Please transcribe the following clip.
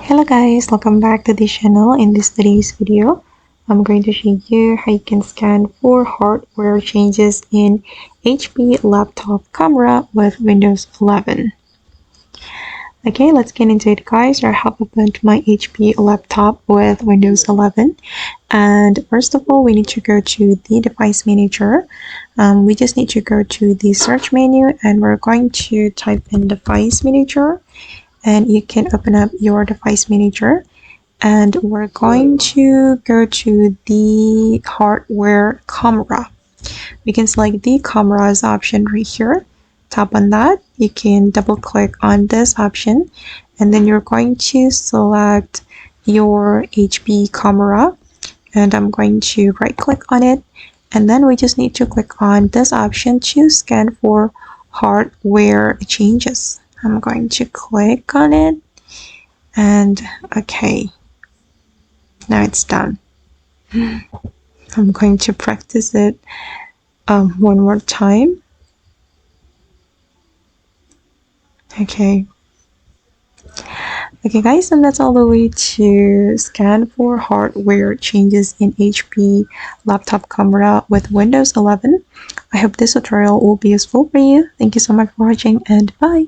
Hello guys, welcome back to the channel. In today's video, I'm going to show you how you can scan for hardware changes in HP laptop camera with Windows 11. Okay, let's get into it guys. I have opened my HP laptop with Windows 11, and first of all we need to go to the device manager. We just need to go to the search menu and we're going to type in device manager. And you can open up your device manager and we're going to go to the hardware camera. We can select the cameras option right here. Tap on that. You can double click on this option and then you're going to select your HP camera, and I'm going to right click on it, and then we just need to click on this option to scan for hardware changes. I'm going to click on it, and okay, now it's done. I'm going to practice it one more time. Okay guys, and that's all the way to scan for hardware changes in HP laptop camera with Windows 11. I hope this tutorial will be useful for you. Thank you so much for watching, and bye.